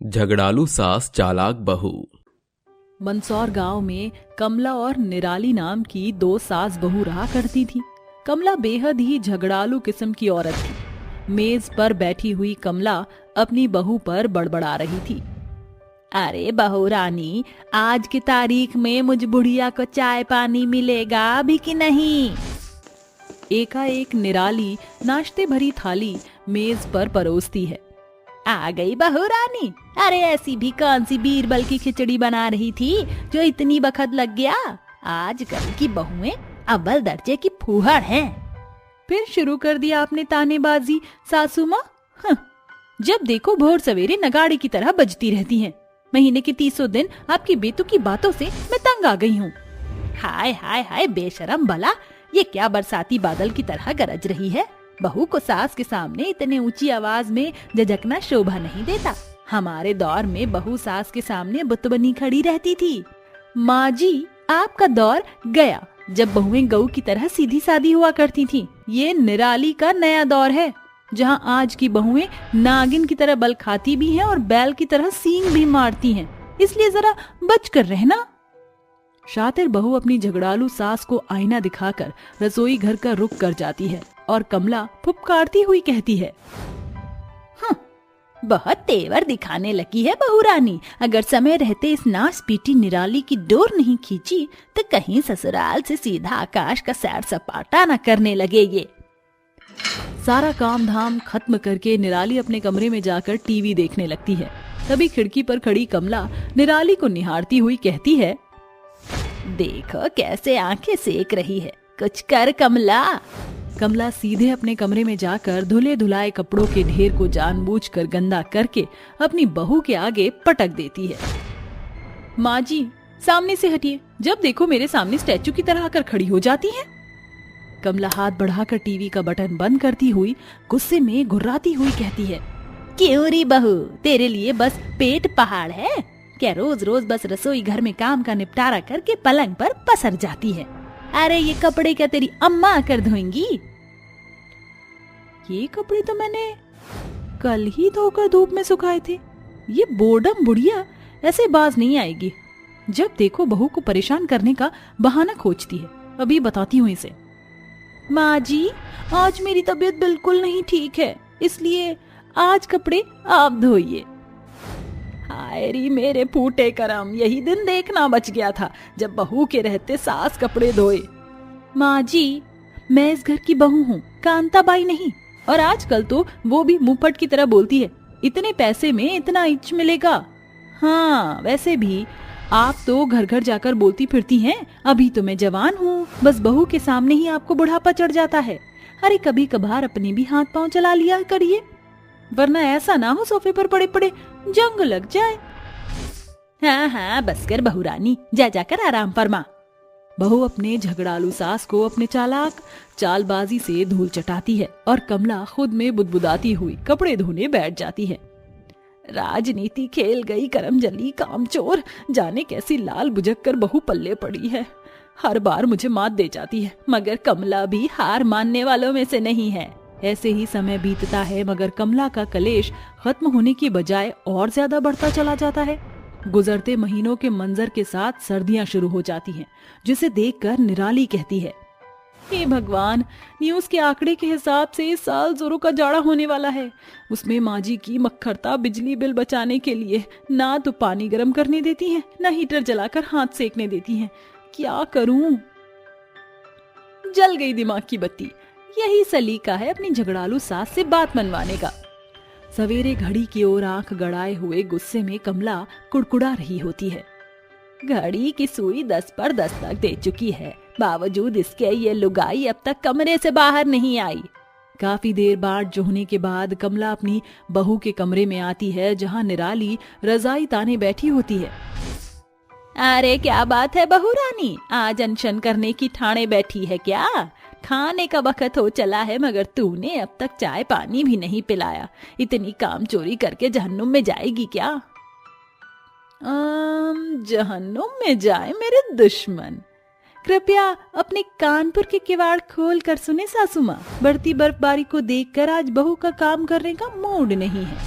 झगड़ालू सास चालाक बहू। मंदसौर गांव में कमला और निराली नाम की दो सास बहू रहा करती थी। कमला बेहद ही झगड़ालू किस्म की औरत थी। मेज पर बैठी हुई कमला अपनी बहू पर बड़बड़ा रही थी। अरे बहू रानी, आज की तारीख में मुझ बुढ़िया को चाय पानी मिलेगा भी कि नहीं? एकाएक निराली नाश्ते भरी थाली मेज पर परोसती है। आ गई बहू रानी। अरे ऐसी भी कौन सी बीरबल की खिचड़ी बना रही थी जो इतनी बखत लग गया? आजकल की बहुएं अव्वल दर्जे की फूहड़ हैं। फिर शुरू कर दिया आपने तानेबाजी सासू माँ। जब देखो भोर सवेरे नगाड़े की तरह बजती रहती हैं। महीने के 30 दिन आपकी बेतुकी बातों से मैं तंग आ गई हूँ। हाय हाय हाय बेशरम भला, ये क्या बरसाती बादल की तरह गरज रही है? बहू को सास के सामने इतने ऊंची आवाज में झिझकना शोभा नहीं देता। हमारे दौर में बहू सास के सामने बुत बनी खड़ी रहती थी। माँ जी, आपका दौर गया जब बहुएं गऊ की तरह सीधी सादी हुआ करती थीं। ये निराली का नया दौर है, जहाँ आज की बहुएं नागिन की तरह बल खाती भी हैं और बैल की तरह सींग भी मारती हैं। इसलिए जरा बच कर रहना। शातिर बहू अपनी झगड़ालू सास को आईना दिखाकर रसोई घर का रुख कर जाती है और कमला फुफकारती हुई कहती है, बहुत तेवर दिखाने लगी है बहू रानी। अगर समय रहते इस नास पीटी निराली की डोर नहीं खींची तो कहीं ससुराल से सीधा आकाश का सैर सपाटा न करने लगे ये। सारा काम धाम खत्म करके निराली अपने कमरे में जाकर टीवी देखने लगती है। तभी खिड़की पर खड़ी कमला निराली को निहारती हुई कहती है, देखो कैसे आंखें सेक रही है, कुछ कर कमला। कमला सीधे अपने कमरे में जाकर धुले धुलाए कपड़ों के ढेर को जानबूझकर गंदा करके अपनी बहू के आगे पटक देती है। माँ जी, सामने से हटिए, जब देखो मेरे सामने स्टैचू की तरह आकर खड़ी हो जाती हैं। कमला हाथ बढ़ाकर टीवी का बटन बंद करती हुई गुस्से में घुर्राती हुई कहती है, क्यों री बहू, तेरे लिए बस पेट पहाड़ है क्या? रोज रोज बस रसोई घर में काम का निपटारा करके पलंग पर पसर जाती है। अरे ये कपड़े क्या तेरी अम्मा कर धोएंगी? ये कपड़े तो मैंने कल ही धोकर धूप में सुखाए थे। ये बोर्डम बुढ़िया ऐसे बाज नहीं आएगी। जब देखो बहू को परेशान करने का बहाना खोजती है। अभी बताती हूँ इसे। माँ जी, आज मेरी तबीयत बिल्कुल नहीं ठीक है, इसलिए आज कपड़े आप धोइए। हाय री मेरे फूटे करम, यही दिन देखना बच गया था जब बहू के रहते सास कपड़े धोए। माँ जी, मैं इस घर की बहू हूँ, कांताबाई नहीं। और आजकल तो वो भी मुंहफट की तरह बोलती है, इतने पैसे में इतना इंच मिलेगा। हाँ, वैसे भी आप तो घर घर जाकर बोलती फिरती हैं, अभी तो मैं जवान हूँ, बस बहू के सामने ही आपको बुढ़ापा चढ़ जाता है। अरे कभी कभार अपने भी हाथ पांव चला लिया करिए, वरना ऐसा ना हो सोफे पर पड़े पड़े जंग लग जाए। हाँ हाँ बस कर बहू रानी, जा जाकर आराम फरमा। बहू अपने झगड़ालू सास को अपने चालाक चालबाजी से धूल चटाती है और कमला खुद में बुदबुदाती हुई कपड़े धोने बैठ जाती है। राजनीति खेल गई करमजली कामचोर, जाने कैसी लाल बुझक कर बहू पल्ले पड़ी है। हर बार मुझे मात दे जाती है, मगर कमला भी हार मानने वालों में से नहीं है। ऐसे ही समय बीतता है, मगर कमला का कलेश खत्म होने की बजाय और ज्यादा बढ़ता चला जाता है। गुजरते महीनों के मंजर के साथ सर्दियां शुरू हो जाती हैं, जिसे देखकर निराली कहती है, हे भगवान, न्यूज के आंकड़े के हिसाब से इस साल जोरों का जाड़ा होने वाला है। उसमें माँ जी की मक्खरता बिजली बिल बचाने के लिए ना तो पानी गर्म करने देती हैं, ना हीटर जलाकर हाथ सेकने देती हैं। क्या करूं? जल गई दिमाग की बत्ती। यही सलीका है अपनी झगड़ालू सास से बात मनवाने का। सवेरे घड़ी की ओर आंख गड़ाए हुए गुस्से में कमला कुड़कुड़ा रही होती है। घड़ी की सुई 10 पर दस्तक दे चुकी है, बावजूद इसके ये लुगाई अब तक कमरे से बाहर नहीं आई। काफी देर बाद जोहने के बाद कमला अपनी बहू के कमरे में आती है, जहां निराली रजाई ताने बैठी होती है। अरे क्या बात है बहू रानी, आज अनशन करने की ठाणे बैठी है क्या? खाने का वक्त हो चला है, मगर तूने अब तक चाय पानी भी नहीं पिलाया। इतनी काम चोरी करके जहन्नुम में जाएगी क्या? जहन्नुम में जाए मेरे दुश्मन। कृपया अपने कानपुर के किवाड़ खोल कर सुने सासू माँ, बढ़ती बर्फबारी को देखकर आज बहू का काम करने का मूड नहीं है।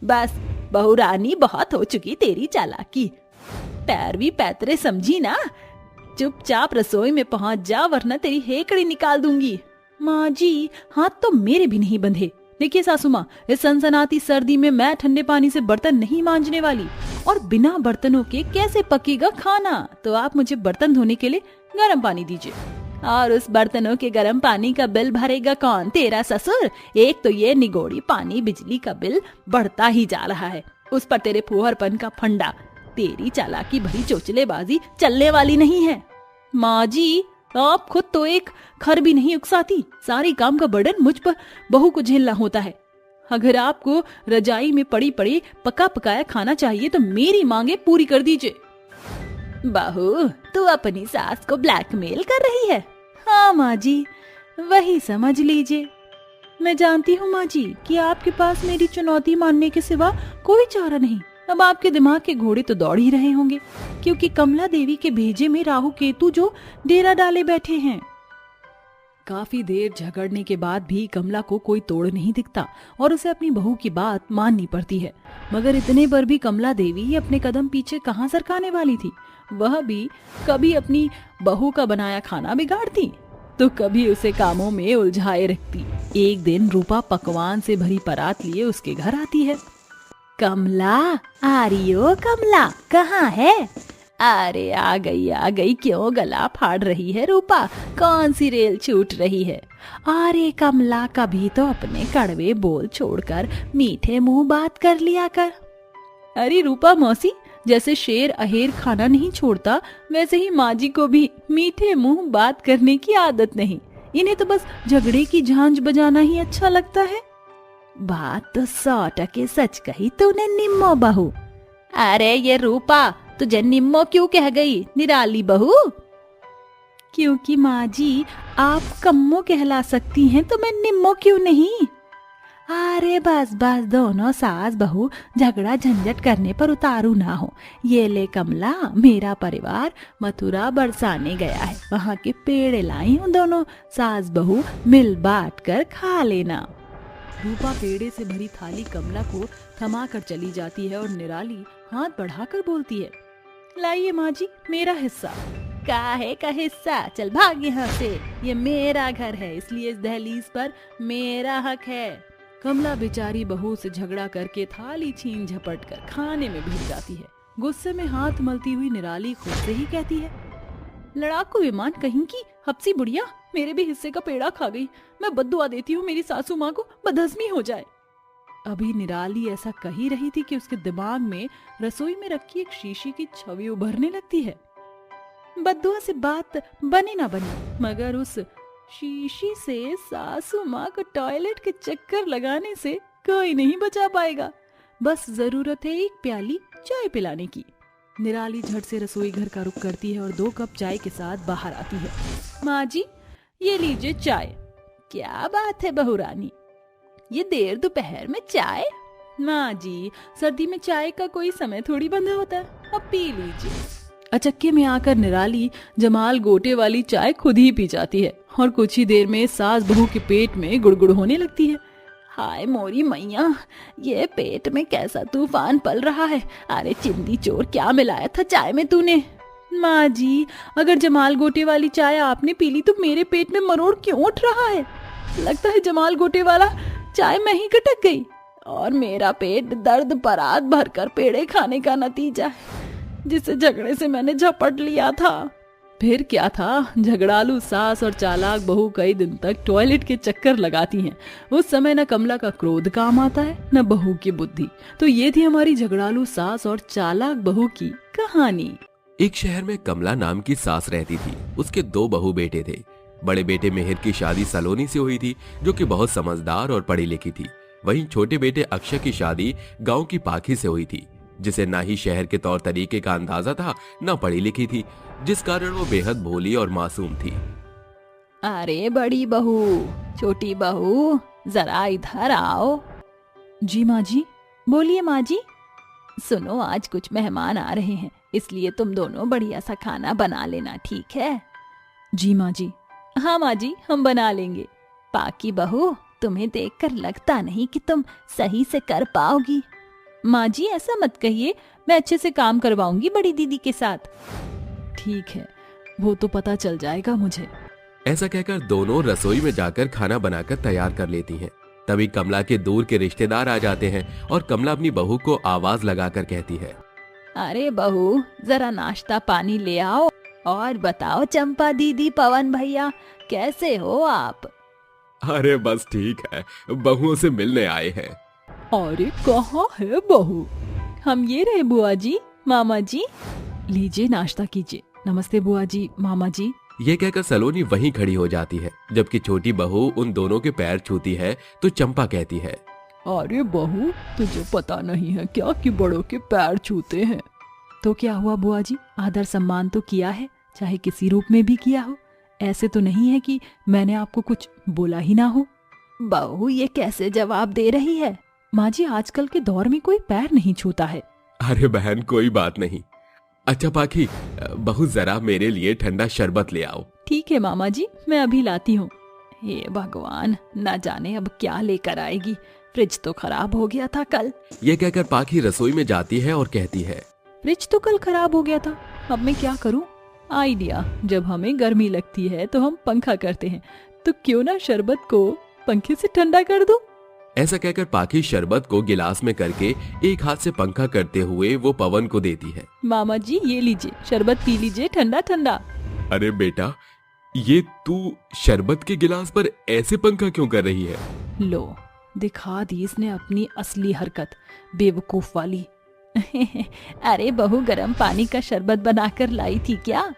बस बहू रानी, बहुत हो चुकी तेरी चालाकी। पैरवी पैतरे समझी ना, चुपचाप रसोई में पहुंच जा वरना तेरी हेकड़ी निकाल दूंगी। माँ जी, हाथ तो मेरे भी नहीं बंधे। देखिए सासू माँ, इस सनसनाती सर्दी में मैं ठंडे पानी से बर्तन नहीं मांजने वाली, और बिना बर्तनों के कैसे पकेगा खाना। तो आप मुझे बर्तन धोने के लिए गर्म पानी दीजिए। और उस बर्तनों के गर्म पानी का बिल भरेगा कौन? तेरा ससुर। एक तो ये निगोड़ी पानी बिजली का बिल बढ़ता ही जा रहा है, उस पर तेरे फुहरपन का फंडा। तेरी चालाकी भरी चोचलेबाजी चलने वाली नहीं है। माँ जी, आप खुद तो एक खर भी नहीं उकसाती, सारी काम का बर्डन मुझ पर बहू को झेलना होता है। अगर आपको रजाई में पड़ी पड़ी पका पकाया खाना चाहिए तो मेरी मांगे पूरी कर दीजिए। बहू, तू अपनी सास को ब्लैकमेल कर रही है? हाँ माँ जी, वही समझ लीजिए। मैं जानती हूँ माँ जी कि आपके पास मेरी चुनौती मानने के सिवा कोई चारा नहीं। अब आपके दिमाग के घोड़े तो दौड़ ही रहे होंगे, क्योंकि कमला देवी के भेजे में राहु केतु जो डेरा डाले बैठे हैं। काफी देर झगड़ने के बाद भी कमला को कोई तोड़ नहीं दिखता और उसे अपनी बहू की बात माननी पड़ती है। मगर इतने पर भी कमला देवी अपने कदम पीछे कहाँ सरकाने वाली थी। वह भी कभी अपनी बहू का बनाया खाना बिगाड़ती तो कभी उसे कामों में उलझाए रखती। एक दिन रूपा पकवान से भरी परात लिए उसके घर आती है। कमला, आ रही हो कमला, कहाँ है? अरे आ गई, क्यों गला फाड़ रही है रूपा? कौन सी रेल छूट रही है? अरे कमला, कभी तो अपने कड़वे बोल छोड़कर मीठे मुंह बात कर लिया कर। अरे रूपा मौसी, जैसे शेर अहेर खाना नहीं छोड़ता, वैसे ही माँ जी को भी मीठे मुंह बात करने की आदत नहीं। इन्हें तो बस झगड़े की झांझ बजाना ही अच्छा लगता है। बात तो 100% सच कही तूने निम्मो बहू। अरे ये रूपा, तुझे निम्मो क्यों कह गई, निराली बहू? क्योंकि माँ जी आप कम्मो कहला सकती हैं तो मैं निम्मो क्यों नहीं? अरे बस बस, दोनों सास बहू झगड़ा झंझट करने पर उतारू ना हो। ये ले कमला, मेरा परिवार मथुरा बरसाने गया है, वहाँ के पेड़े लाई हूँ, दोनों सास बहू मिल बांट कर खा लेना। रूपा पेड़े से भरी थाली कमला को थमा कर चली जाती है और निराली हाथ बढ़ाकर बोलती है, लाइए माँ जी मेरा हिस्सा। काहे का हिस्सा? चल भाग यहाँ से, ये मेरा घर है, इसलिए इस दहलीज पर मेरा हक है। कमला बेचारी बहू से झगड़ा करके थाली छीन झपट कर खाने में भिड़ जाती है। गुस्से में हाथ मलती हुई निराली खुद से ही कहती है, लड़ाकू विमान कहीं की हपसी बुढ़िया, मेरे भी हिस्से का पेड़ा खा गई। मैं बद्दुआ देती हूँ मेरी सासू माँ को बदहजमी हो जाए। अभी निराली ऐसा कह ही रही थी कि उसके दिमाग में रसोई में रखी एक शीशी की छवि उभरने लगती है। बद्दुआ से बात बने ना बने, मगर उस शीशी से सासू माँ को टॉयलेट के चक्कर लगाने से कोई नहीं बचा पाएगा। बस जरूरत है एक प्याली चाय पिलाने की। निराली झट से रसोई घर का रुख करती है और 2 कप चाय के साथ बाहर आती है। माँ जी, ये लीजिए चाय। क्या बात है बहू रानी, ये देर दोपहर में चाय? माँ जी, सर्दी में चाय का कोई समय थोड़ी बंधा होता है, अब पी लीजिए। अचक्के में आकर निराली जमाल गोटे वाली चाय खुद ही पी जाती है और कुछ ही देर में सास बहू के पेट में गुड़गुड़ होने लगती है। हाय मोरी मैया, ये पेट में कैसा तूफान पल रहा है। अरे चिंदी चोर, क्या मिलाया था चाय में तूने? माँ जी, अगर जमाल गोटे वाली चाय आपने पी ली तो मेरे पेट में मरोड़ क्यों उठ रहा है? लगता है जमाल गोटे वाला चाय में ही कटक गई और मेरा पेट दर्द परात भरकर पेड़े खाने का नतीजा है, जिसे झगड़े से मैंने झपट लिया था। फिर क्या था, झगड़ालू सास और चालाक बहू कई दिन तक टॉयलेट के चक्कर लगाती हैं। उस समय न कमला का क्रोध काम आता है न बहू की बुद्धि। तो ये थी हमारी झगड़ालू सास और चालाक बहू की कहानी। एक शहर में कमला नाम की सास रहती थी। उसके 2 बहू बेटे थे। बड़े बेटे मिहिर की शादी सलोनी से हुई थी, जो कि बहुत समझदार और पढ़ी लिखी थी। वहीं छोटे बेटे अक्षय की शादी गांव की पाखी से हुई थी, जिसे ना ही शहर के तौर तरीके का अंदाजा था, न पढ़ी लिखी थी, जिस कारण वो बेहद भोली और मासूम थी। अरे बड़ी बहू, छोटी बहू, जरा इधर आओ। जी माँ जी। बोलिए माँ जी। सुनो, आज कुछ मेहमान आ रहे हैं, इसलिए तुम दोनों बढ़िया सा खाना बना लेना, ठीक है? जी माँ जी। हाँ माँ जी, हम बना लेंगे। पाकी बहू, तुम्हें देखकर लगता नहीं कि तुम सही से कर पाओगी। माँ जी ऐसा मत कहिए, मैं अच्छे से काम करवाऊंगी बड़ी दीदी के साथ। ठीक है, वो तो पता चल जाएगा मुझे। ऐसा कहकर दोनों रसोई में जाकर खाना बनाकर तैयार कर लेती हैं। तभी कमला के दूर के रिश्तेदार आ जाते हैं और कमला अपनी बहू को आवाज लगाकर कहती है, अरे बहू जरा नाश्ता पानी ले आओ और बताओ चंपा दीदी, पवन भैया, कैसे हो आप? अरे बस ठीक है, बहुओं से मिलने आए हैं। अरे कहाँ है बहू? हम ये रहे बुआ जी, मामा जी। लीजिए नाश्ता कीजिए। नमस्ते बुआ जी, मामा जी। ये कहकर सलोनी वहीं खड़ी हो जाती है। जबकि छोटी बहू उन दोनों के पैर छूती है तो चंपा कहती है, अरे बहू तुझे पता नहीं है क्या कि बड़ों के पैर छूते हैं? तो क्या हुआ बुआ जी, आदर सम्मान तो किया है, चाहे किसी रूप में भी किया हो। ऐसे तो नहीं है कि मैंने आपको कुछ बोला ही ना हो। बहू ये कैसे जवाब दे रही है? माँ जी आजकल के दौर में कोई पैर नहीं छूता है। अरे बहन कोई बात नहीं। अच्छा पाखी, बहू जरा मेरे लिए ठंडा शरबत ले आओ। ठीक है मामा जी, मैं अभी लाती हूँ। हे भगवान, ना जाने अब क्या लेकर आएगी, फ्रिज तो खराब हो गया था कल। ये कहकर पाखी रसोई में जाती है और कहती है, फ्रिज तो कल खराब हो गया था, अब मैं क्या करूं? आइडिया, जब हमें गर्मी लगती है तो हम पंखा करते हैं, तो क्यों ना शरबत को पंखे से ठंडा कर दूं? ऐसा कहकर पाखी शरबत को गिलास में करके एक हाथ से पंखा करते हुए वो पवन को देती है। मामा जी ये लीजिए, शरबत पी लीजिए ठंडा ठंडा। अरे बेटा, ये तू शरबत के गिलास पर ऐसे पंखा क्यों कर रही है? लो दिखा दी इसने अपनी असली हरकत, बेवकूफ वाली। अरे बहू गरम पानी का शरबत बनाकर लाई थी क्या?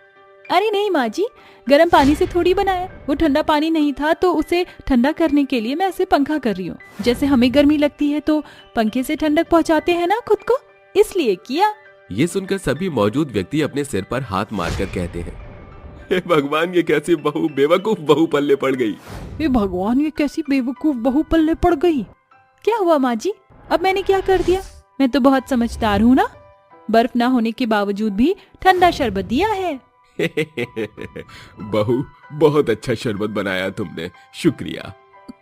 अरे नहीं माँ जी, गरम पानी से थोड़ी बनाया, वो ठंडा पानी नहीं था तो उसे ठंडा करने के लिए मैं ऐसे पंखा कर रही हूँ। जैसे हमें गर्मी लगती है तो पंखे से ठंडक पहुँचाते हैं ना खुद को, इसलिए किया। ये सुनकर सभी मौजूद व्यक्ति अपने सिर पर हाथ मारकर कहते हैं, हे भगवान, ये कैसी बहू, बेवकूफ बहू पल्ले पड़ गई। हे भगवान, ये कैसी बेवकूफ बहू पल्ले पड़ गई। क्या हुआ माँ जी, अब मैंने क्या कर दिया? मैं तो बहुत समझदार हूँ ना, बर्फ ना होने के बावजूद भी ठंडा शरबत दिया है। बहू बहुत अच्छा शरबत बनाया तुमने, शुक्रिया।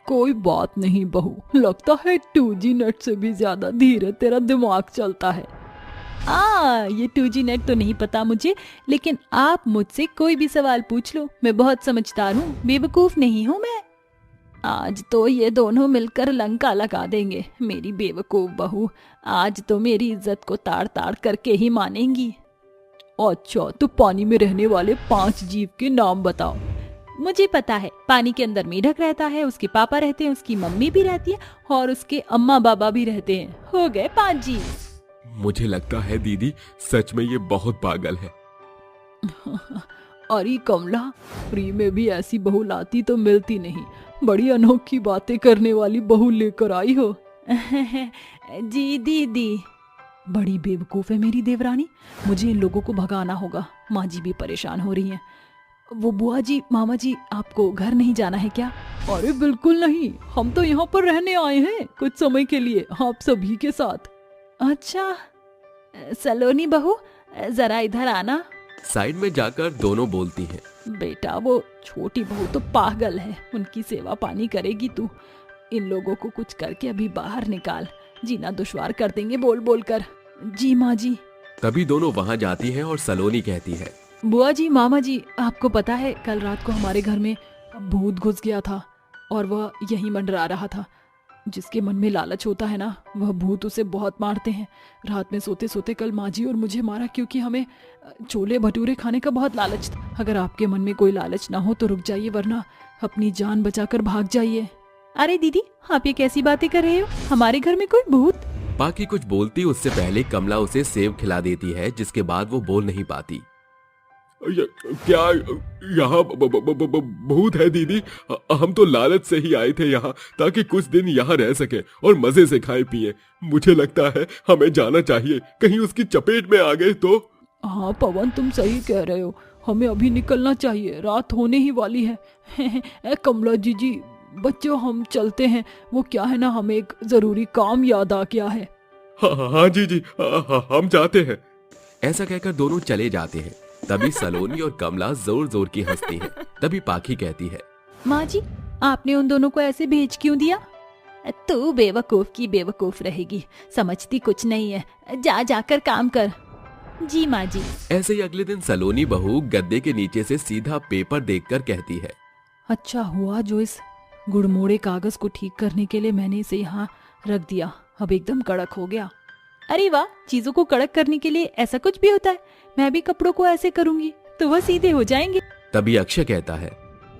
कोई बात नहीं बहू, लगता है 2G नेट से भी ज्यादा धीरे तेरा दिमाग चलता है। ये 2G नेट तो नहीं पता मुझे, लेकिन आप मुझसे कोई भी सवाल पूछ लो, मैं बहुत समझदार हूँ, बेवकूफ नहीं हूँ मैं। आज तो ये दोनों मिलकर लंका लगा देंगे, मेरी बेवकूफ बहू आज तो मेरी इज्जत को ताड़ ताड़ करके ही मानेंगी। अच्छा तो पानी में रहने वाले 5 जीव के नाम बताओ। मुझे पता है, पानी के अंदर मेढक रहता है, उसके पापा रहते हैं, उसकी मम्मी भी रहती है और उसके अम्मा बाबा भी रहते हैं, हो गए 5 जीव। मुझे लगता है दीदी सच में ये बहुत पागल है। अरे कमला, फ्री में भी ऐसी बहू लाती तो मिलती नहीं, बड़ी अनोखी बातें करने वाली बहू लेकर आई हो। जी दीदी, बड़ी बेवकूफ है मेरी देवरानी, मुझे इन लोगों को भगाना होगा। माँ जी भी परेशान हो रही हैं। वो बुआ जी, मामा जी, आपको घर नहीं जाना है क्या? अरे बिल्कुल नहीं, हम तो यहाँ पर रहने आए हैं कुछ समय के लिए आप सभी के साथ। अच्छा सलोनी बहू, जरा इधर आना। साइड में जाकर दोनों बोलती हैं, बेटा वो छोटी बहू तो पागल है, उनकी सेवा पानी करेगी तू। इन लोगों को कुछ करके अभी बाहर निकाल, जीना दुश्वार कर देंगे बोल बोल कर। जी माँ जी। तभी दोनों वहाँ जाती हैं और सलोनी कहती है, बुआ जी, मामा जी, आपको पता है कल रात को हमारे घर में भूत घुस गया था और वह यहीं मंडरा रहा था। जिसके मन में लालच होता है ना, वह भूत उसे बहुत मारते हैं। रात में सोते सोते कल माँ जी और मुझे मारा, क्योंकि हमें छोले भटूरे खाने का बहुत लालच था। अगर आपके मन में कोई लालच ना हो तो रुक जाइए, वरना अपनी जान बचाकर भाग जाइए। अरे दीदी, आप ये कैसी बातें कर रहे हो? हमारे घर में कोई भूत? बाकी कुछ बोलती उससे पहले कमला उसे सेब खिला देती है, जिसके बाद वो बोल नहीं पाती। क्या यहाँ भूत है दीदी? हम तो लालच से ही आए थे यहाँ, ताकि कुछ दिन यहाँ रह सके और मजे से खाए पिए। मुझे लगता है हमें जाना चाहिए, कहीं उसकी चपेट में आ गए तो। हाँ पवन, तुम सही कह रहे हो, हमें अभी निकलना चाहिए, रात होने ही वाली है। कमला जी, बच्चों हम चलते हैं, वो क्या है ना, हमें एक जरूरी काम याद आ गया है। हाँ जी, हम जाते हैं। ऐसा कहकर दोनों चले जाते हैं। तभी सलोनी और कमला जोर जोर की हंसती हैं। तभी पाखी कहती है, माँ जी, आपने उन दोनों को ऐसे भेज क्यों दिया? तू बेवकूफ की बेवकूफ रहेगी, समझती कुछ नहीं है, जा जाकर काम कर। जी माँ जी। ऐसे ही अगले दिन सलोनी बहू गद्दे के नीचे से सीधा पेपर देखकर कहती है, अच्छा हुआ जो इस गुड़मोड़े कागज को ठीक करने के लिए मैंने इसे यहाँ रख दिया, अब एकदम कड़क हो गया। अरे वाह, चीजों को कड़क करने के लिए ऐसा कुछ भी होता है। मैं भी कपड़ों को ऐसे करूंगी तो वह सीधे हो जाएंगे। तभी अक्षय कहता है,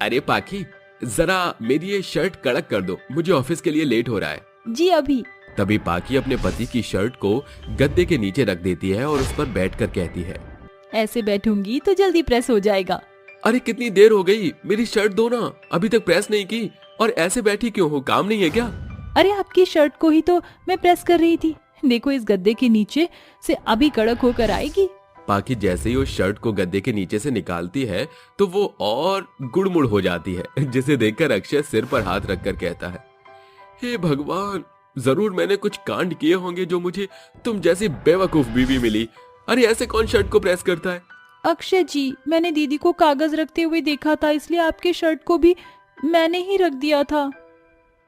अरे पाखी, जरा मेरी ये शर्ट कड़क कर दो, मुझे ऑफिस के लिए लेट हो रहा है। जी अभी। तभी पाखी अपने पति की शर्ट को गद्दे के नीचे रख देती है और उस पर बैठकर कहती है, ऐसे बैठूंगी तो जल्दी प्रेस हो जाएगा। अरे कितनी देर हो गई, मेरी शर्ट दो ना, अभी तक प्रेस नहीं की, और ऐसे बैठी क्यों हो, काम नहीं है क्या? अरे आपकी शर्ट को ही तो मैं प्रेस कर रही थी, देखो इस गद्दे के नीचे से अभी कड़क होकर आएगी। पाखी जैसे ही उस शर्ट को गद्दे के नीचे से निकालती है तो वो और गुड़मुड़ हो जाती है, जिसे देखकर अक्षय सिर पर हाथ रखकर कहता है, हे भगवान, जरूर मैंने कुछ कांड किए होंगे जो मुझे तुम जैसी बेवकूफ बीवी मिली। अरे ऐसे कौन शर्ट को प्रेस करता है? अक्षय जी, मैंने दीदी को कागज रखते हुए देखा था, इसलिए आपके शर्ट को भी मैंने ही रख दिया था।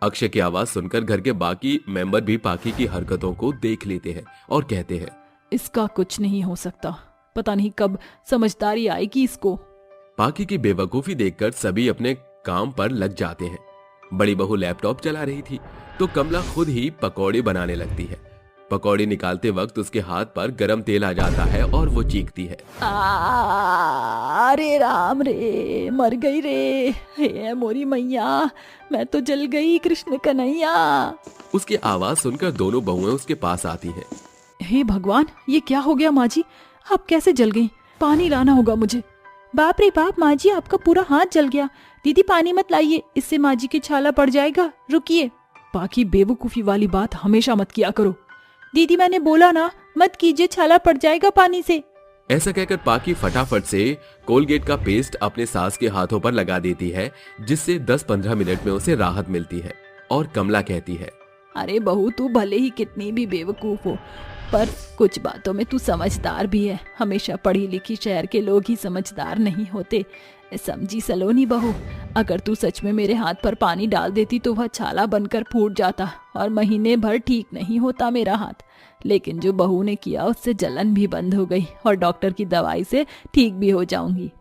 अक्षय की आवाज सुनकर घर के बाकी मेंबर भी पाखी की हरकतों को देख लेते हैं और कहते हैं, इसका कुछ नहीं हो सकता, पता नहीं कब समझदारी आएगी इसको। पाखी की बेवकूफी देखकर सभी अपने काम पर लग जाते हैं। बड़ी बहू लैपटॉप चला रही थी तो कमला खुद ही पकौड़े बनाने लगती है। पकौड़े निकालते वक्त उसके हाथ पर गरम तेल आ जाता है और वो चीखती है, अरे राम रे, मर गई रे, हे मोरी मैया, मैं तो जल गई कृष्ण कन्हैया। उसकी आवाज सुनकर दोनों बहुएं उसके पास आती हैं। हे भगवान, ये क्या हो गया माँ जी, आप कैसे जल गई? पानी लाना होगा मुझे। बाप रे बाप माँ जी, आपका पूरा हाथ जल गया। दीदी पानी मत लाइए, इससे माँ जी की छाला पड़ जाएगा, रुकिए। बाकी बेवकूफी वाली बात हमेशा मत किया करो। दीदी मैंने बोला ना, मत कीजिए, छाला पड़ जाएगा पानी से। ऐसा कहकर पाखी फटाफट से कोलगेट का पेस्ट अपने सास के हाथों पर लगा देती है, जिससे 10-15 मिनट में उसे राहत मिलती है। और कमला कहती है, अरे बहू, तू भले ही कितनी भी बेवकूफ हो, पर कुछ बातों में तू समझदार भी है। हमेशा पढ़ी लिखी शहर के लोग ही समझदार नहीं होते, समझी सलोनी बहू। अगर तू सच में मेरे हाथ पर पानी डाल देती तो वह छाला बनकर फूट जाता और महीने भर ठीक नहीं होता मेरा हाथ। लेकिन जो बहू ने किया उससे जलन भी बंद हो गई और डॉक्टर की दवाई से ठीक भी हो जाऊंगी।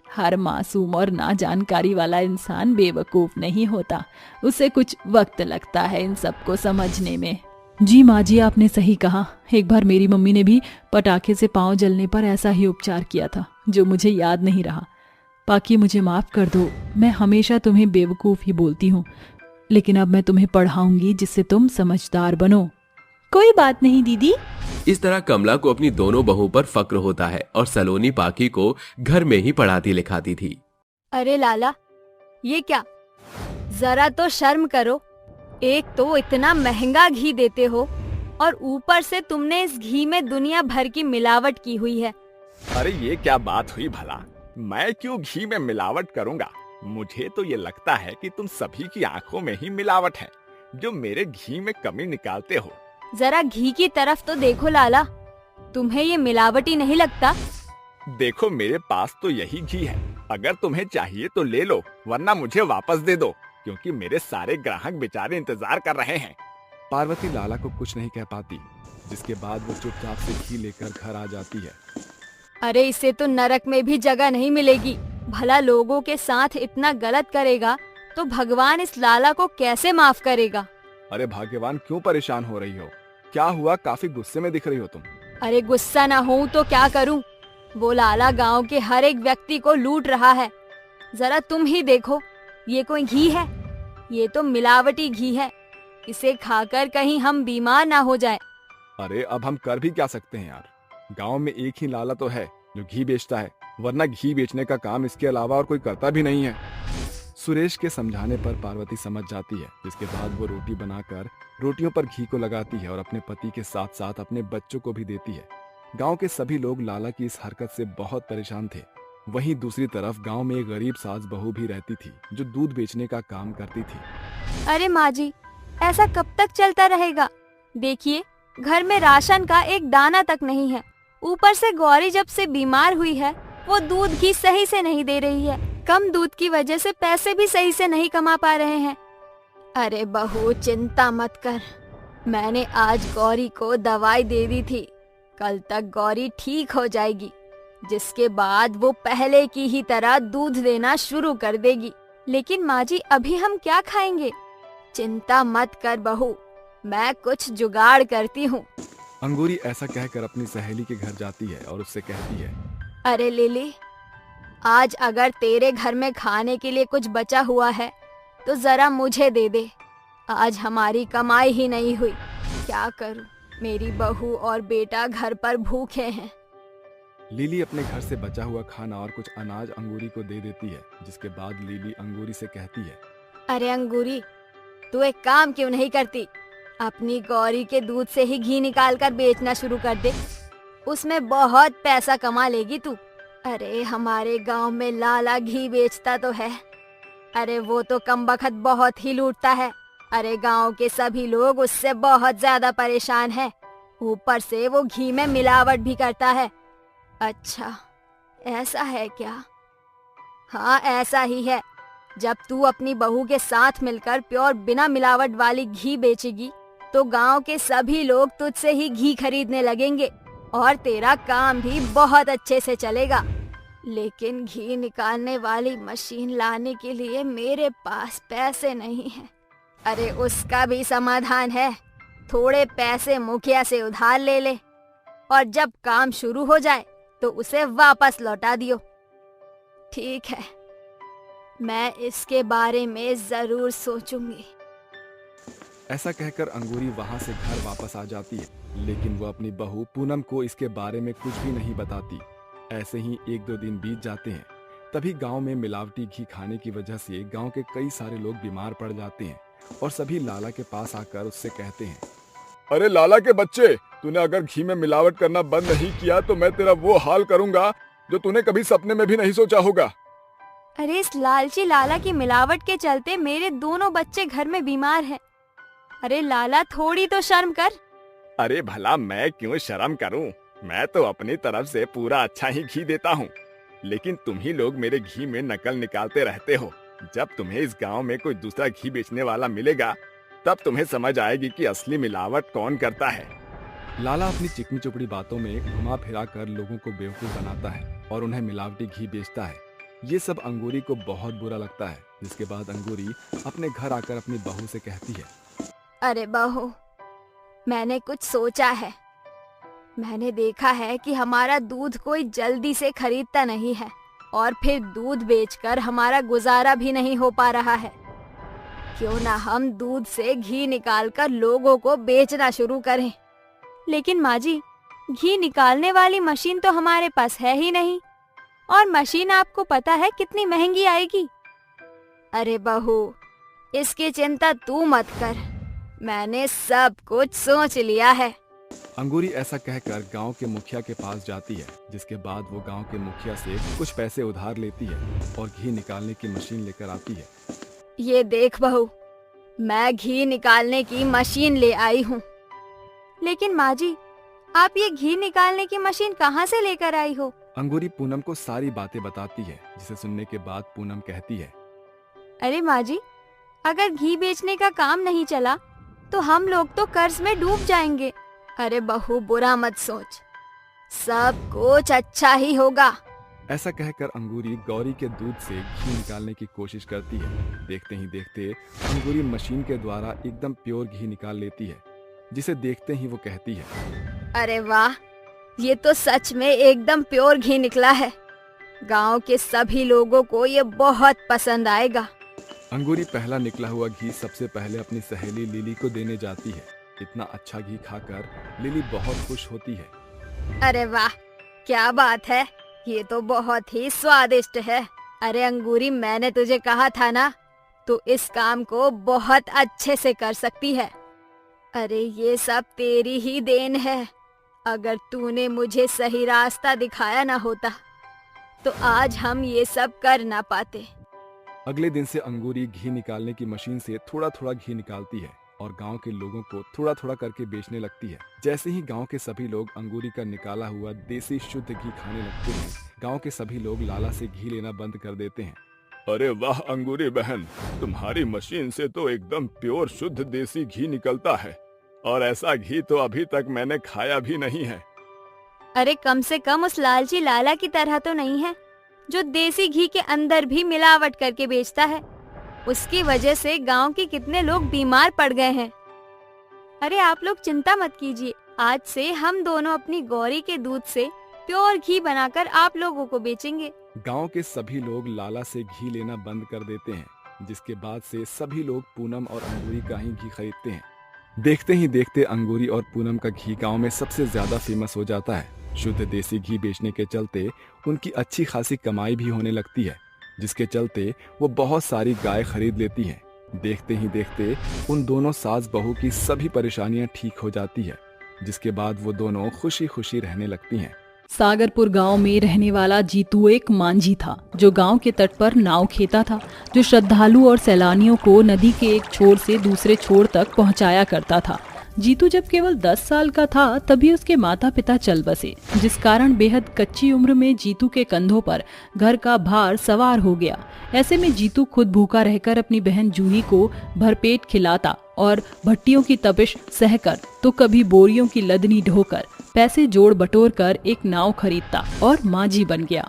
हर मासूम और ना जानकारी वाला इंसान बेवकूफ नहीं होता, उसे कुछ वक्त लगता है इन सबको समझने में। जी माँ जी, आपने सही कहा। एक बार मेरी मम्मी ने भी पटाखे से पांव जलने पर ऐसा ही उपचार किया था, जो मुझे याद नहीं रहा। पाकी मुझे माफ कर दो, मैं हमेशा तुम्हें बेवकूफ ही बोलती हूँ, लेकिन अब मैं तुम्हें पढ़ाऊंगी जिससे तुम समझदार बनो। कोई बात नहीं दीदी। इस तरह कमला को अपनी दोनों बहू पर फक्र होता है और सलोनी पाखी को घर में ही पढ़ाती लिखाती थी। अरे लाला, ये क्या, जरा तो शर्म करो। एक तो इतना महंगा घी देते हो और ऊपर से तुमने इस घी में दुनिया भर की मिलावट की हुई है। अरे ये क्या बात हुई भला, मैं क्यों घी में मिलावट करूंगा? मुझे तो ये लगता है कि तुम सभी की आंखों में ही मिलावट है, जो मेरे घी में कमी निकालते हो। जरा घी की तरफ तो देखो लाला, तुम्हें ये मिलावटी नहीं लगता? देखो मेरे पास तो यही घी है, अगर तुम्हें चाहिए तो ले लो, वरना मुझे वापस दे दो, क्योंकि मेरे सारे ग्राहक बेचारे इंतजार कर रहे हैं। पार्वती लाला को कुछ नहीं कह पाती, जिसके बाद वो चुपचाप से घी लेकर घर आ जाती है। अरे इसे तो नरक में भी जगह नहीं मिलेगी। भला लोगों के साथ इतना गलत करेगा तो भगवान इस लाला को कैसे माफ करेगा? अरे भाग्यवान, क्यों परेशान हो रही हो? क्या हुआ, काफी गुस्से में दिख रही हो तुम। अरे गुस्सा ना हो तो क्या करूं? वो लाला गांव के हर एक व्यक्ति को लूट रहा है। जरा तुम ही देखो, ये कोई घी है? ये तो मिलावटी घी है। इसे खाकर कहीं हम बीमार ना हो जाएं। अरे अब हम कर भी क्या सकते हैं यार, गांव में एक ही लाला तो है जो घी बेचता है, वरना घी बेचने का काम इसके अलावा और कोई करता भी नहीं है। सुरेश के समझाने पर पार्वती समझ जाती है, जिसके बाद वो रोटी बनाकर रोटियों पर घी को लगाती है और अपने पति के साथ साथ अपने बच्चों को भी देती है। गांव के सभी लोग लाला की इस हरकत से बहुत परेशान थे। वहीं दूसरी तरफ गांव में एक गरीब सास बहू भी रहती थी, जो दूध बेचने का काम करती थी। अरे माँ जी, ऐसा कब तक चलता रहेगा? देखिए, घर में राशन का एक दाना तक नहीं है। ऊपर से गौरी जब से बीमार हुई है, वो दूध घी सही से नहीं दे रही है। कम दूध की वजह से पैसे भी सही से नहीं कमा पा रहे हैं। अरे बहू चिंता मत कर, मैंने आज गौरी को दवाई दे दी थी। कल तक गौरी ठीक हो जाएगी, जिसके बाद वो पहले की ही तरह दूध देना शुरू कर देगी। लेकिन माँ जी अभी हम क्या खाएंगे? चिंता मत कर बहू, मैं कुछ जुगाड़ करती हूँ। अंगूरी ऐसा कहकर अपनी सहेली के घर जाती है और उससे कहती है, अरे लिली, आज अगर तेरे घर में खाने के लिए कुछ बचा हुआ है तो जरा मुझे दे दे। आज हमारी कमाई ही नहीं हुई, क्या करूं? मेरी बहू और बेटा घर पर भूखे हैं। लिली अपने घर से बचा हुआ खाना और कुछ अनाज अंगूरी को दे देती है, जिसके बाद लिली अंगूरी से कहती है, अरे अंगूरी, तू एक काम क्यों नहीं करती? अपनी गौरी के दूध से ही घी निकाल कर बेचना शुरू कर दे, उसमें बहुत पैसा कमा लेगी तू। अरे हमारे गांव में लाला घी बेचता तो है, अरे वो तो कमबख्त बहुत ही लूटता है। अरे गांव के सभी लोग उससे बहुत ज्यादा परेशान हैं। ऊपर से वो घी में मिलावट भी करता है। अच्छा, ऐसा है क्या? हाँ ऐसा ही है। जब तू अपनी बहू के साथ मिलकर प्योर बिना मिलावट वाली घी बेचेगी तो गांव के सभी लोग तुझसे ही घी खरीदने लगेंगे और तेरा काम भी बहुत अच्छे से चलेगा। लेकिन घी निकालने वाली मशीन लाने के लिए मेरे पास पैसे नहीं हैं। अरे उसका भी समाधान है, थोड़े पैसे मुखिया से उधार ले ले और जब काम शुरू हो जाए तो उसे वापस लौटा दियो। ठीक है, मैं इसके बारे में जरूर सोचूंगी। ऐसा कहकर अंगूरी वहां से घर वापस आ जाती है, लेकिन वो अपनी बहू पूनम को इसके बारे में कुछ भी नहीं बताती। ऐसे ही 1-2 दिन बीत जाते हैं। तभी गांव में मिलावटी घी खाने की वजह से गांव के कई सारे लोग बीमार पड़ जाते हैं और सभी लाला के पास आकर उससे कहते हैं, अरे लाला के बच्चे, तूने अगर घी में मिलावट करना बंद नहीं किया तो मैं तेरा वो हाल करूंगा जो तूने कभी सपने में भी नहीं सोचा होगा। अरे इस लालची लाला की मिलावट के चलते मेरे दोनों बच्चे घर में बीमार हैं। अरे लाला थोड़ी तो शर्म कर। अरे भला मैं क्यों शर्म करूं? मैं तो अपनी तरफ से पूरा अच्छा ही घी देता हूं। लेकिन तुम ही लोग मेरे घी में नकल निकालते रहते हो। जब तुम्हें इस गांव में कोई दूसरा घी बेचने वाला मिलेगा तब तुम्हें समझ आएगी कि असली मिलावट कौन करता है। लाला अपनी चिकनी चुपड़ी बातों में घुमा फिरा कर लोगों को बेवकूफ बनाता है और उन्हें मिलावटी घी बेचता है। ये सब अंगूरी को बहुत बुरा लगता है, जिसके बाद अंगूरी अपने घर आकर अपनी बहू से कहती है, अरे बहू, मैंने कुछ सोचा है। मैंने देखा है कि हमारा दूध कोई जल्दी से खरीदता नहीं है और फिर दूध बेचकर हमारा गुजारा भी नहीं हो पा रहा है। क्यों ना हम दूध से घी निकालकर लोगों को बेचना शुरू करें। लेकिन माँ जी, घी निकालने वाली मशीन तो हमारे पास है ही नहीं और मशीन आपको पता है कितनी महंगी आएगी। अरे बहू, इसकी चिंता तू मत कर, मैंने सब कुछ सोच लिया है। अंगूरी ऐसा कहकर गांव के मुखिया के पास जाती है, जिसके बाद वो गांव के मुखिया से कुछ पैसे उधार लेती है और घी निकालने की मशीन लेकर आती है। ये देख बहू, मैं घी निकालने की मशीन ले आई हूँ। लेकिन माँ जी, आप ये घी निकालने की मशीन कहाँ से लेकर आई हो? अंगूरी पूनम को सारी बातें बताती है, जिसे सुनने के बाद पूनम कहती है, अरे माँ जी, अगर घी बेचने का काम नहीं चला तो हम लोग तो कर्ज में डूब जाएंगे। अरे बहू, बुरा मत सोच, सब कुछ अच्छा ही होगा। ऐसा कहकर अंगूरी गौरी के दूध से घी निकालने की कोशिश करती है। देखते ही देखते अंगूरी मशीन के द्वारा एकदम प्योर घी निकाल लेती है, जिसे देखते ही वो कहती है, अरे वाह, ये तो सच में एकदम प्योर घी निकला है। गांव के सभी लोगों को ये बहुत पसंद आएगा। अंगूरी पहला निकला हुआ घी सबसे पहले अपनी सहेली लिली को देने जाती है। इतना अच्छा घी खाकर लिली बहुत खुश होती है। अरे वाह, क्या बात है, ये तो बहुत ही स्वादिष्ट है। अरे अंगूरी, मैंने तुझे कहा था ना, तू इस काम को बहुत अच्छे से कर सकती है। अरे ये सब तेरी ही देन है। अगर तूने मुझे सही रास्ता दिखाया ना होता तो आज हम ये सब कर ना पाते। अगले दिन से अंगूरी घी निकालने की मशीन से थोड़ा थोड़ा घी निकालती है और गांव के लोगों को थोड़ा थोड़ा करके बेचने लगती है। जैसे ही गांव के सभी लोग अंगूरी का निकाला हुआ देसी शुद्ध घी खाने लगते हैं, गांव के सभी लोग लाला से घी लेना बंद कर देते हैं। अरे वाह अंगूरी बहन, तुम्हारी मशीन से तो एकदम प्योर शुद्ध देसी घी निकलता है, और ऐसा घी तो अभी तक मैंने खाया भी नहीं है। अरे कम से कम उस लालची लाला की तरह तो नहीं है जो देसी घी के अंदर भी मिलावट करके बेचता है। उसकी वजह से गांव के कितने लोग बीमार पड़ गए हैं। अरे आप लोग चिंता मत कीजिए, आज से हम दोनों अपनी गौरी के दूध से प्योर घी बनाकर आप लोगों को बेचेंगे। गांव के सभी लोग लाला से घी लेना बंद कर देते हैं, जिसके बाद से सभी लोग पूनम और अंगूरी का ही घी खरीदते हैं। देखते ही देखते अंगूरी और पूनम का घी गांव में सबसे ज्यादा फेमस हो जाता है। शुद्ध देसी घी बेचने के चलते उनकी अच्छी खासी कमाई भी होने लगती है, जिसके चलते वो बहुत सारी गाय खरीद लेती हैं। देखते ही देखते उन दोनों सास बहू की सभी परेशानियां ठीक हो जाती है, जिसके बाद वो दोनों खुशी खुशी रहने लगती हैं। सागरपुर गांव में रहने वाला जीतू एक मांझी था जो गांव के तट पर नाव खेता था, जो श्रद्धालु और सैलानियों को नदी के एक छोर से दूसरे छोर तक पहुंचाया करता था। जीतू जब केवल 10 साल का था तभी उसके माता पिता चल बसे, जिस कारण बेहद कच्ची उम्र में जीतू के कंधों पर घर का भार सवार हो गया। ऐसे में जीतू खुद भूखा रहकर अपनी बहन जूही को भरपेट खिलाता और भट्टियों की तपिश सहकर तो कभी बोरियों की लदनी ढोकर पैसे जोड़ बटोर कर एक नाव खरीदता और मांझी बन गया।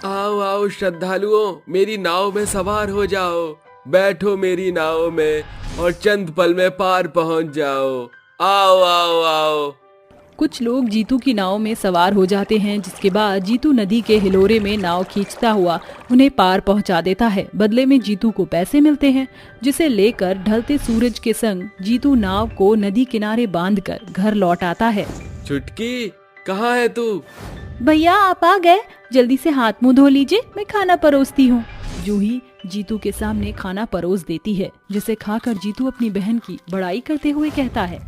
आओ आओ श्रद्धालुओं, मेरी नाव में सवार हो जाओ, बैठो मेरी नाव में और चंद पल में पार पहुंच जाओ। आओ आओ आओ। कुछ लोग जीतू की नाव में सवार हो जाते हैं, जिसके बाद जीतू नदी के हिलोरे में नाव खींचता हुआ उन्हें पार पहुंचा देता है। बदले में जीतू को पैसे मिलते हैं, जिसे लेकर ढलते सूरज के संग जीतू नाव को नदी किनारे बांधकर घर लौट आता है। छुटकी, कहाँ है तू? भैया आप आ गए, जल्दी से हाथ मुंह धो लीजिए, मैं खाना परोसती हूँ। जूही जीतू के सामने खाना परोस देती है, जिसे खाकर जीतू अपनी बहन की बड़ाई करते हुए कहता है,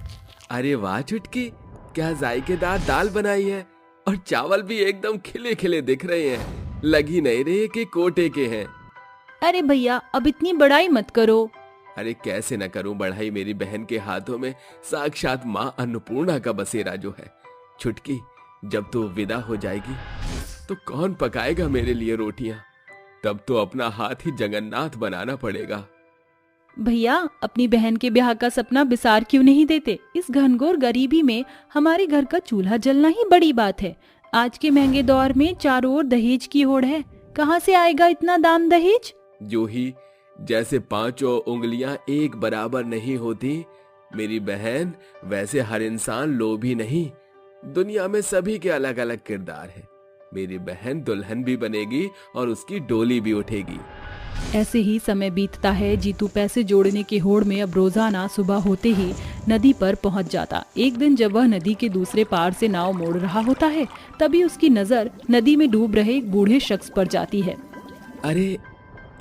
अरे वाह छुटकी, क्या जायकेदार दाल बनाई है, और चावल भी एकदम खिले खिले दिख रहे हैं, लग ही नहीं रहे कि कोटे के हैं। अरे भैया अब इतनी बड़ाई मत करो। अरे कैसे न करूं बढ़ाई, मेरी बहन के हाथों में साक्षात माँ अन्नपूर्णा का बसेरा जो है। छुटकी, जब तू विदा हो जाएगी तो कौन पकाएगा मेरे लिए रोटियां? तब तो अपना हाथ ही जगन्नाथ बनाना पड़ेगा। भैया अपनी बहन के ब्याह का सपना बिसार क्यों नहीं देते? इस घनघोर गरीबी में हमारे घर का चूल्हा जलना ही बड़ी बात है। आज के महंगे दौर में चारों ओर दहेज की होड़ है, कहाँ से आएगा इतना दाम दहेज? जूही, जैसे पांचों उंगलियां एक बराबर नहीं होती मेरी बहन, वैसे हर इंसान लोभी नहीं। दुनिया में सभी के अलग अलग किरदार हैं। मेरी बहन दुल्हन भी बनेगी और उसकी डोली भी उठेगी। ऐसे ही समय बीतता है। जीतू पैसे जोड़ने की होड़ में अब रोजाना सुबह होते ही नदी पर पहुंच जाता। एक दिन जब वह नदी के दूसरे पार से नाव मोड़ रहा होता है, तभी उसकी नजर नदी में डूब रहे एक बूढ़े शख्स पर जाती है। अरे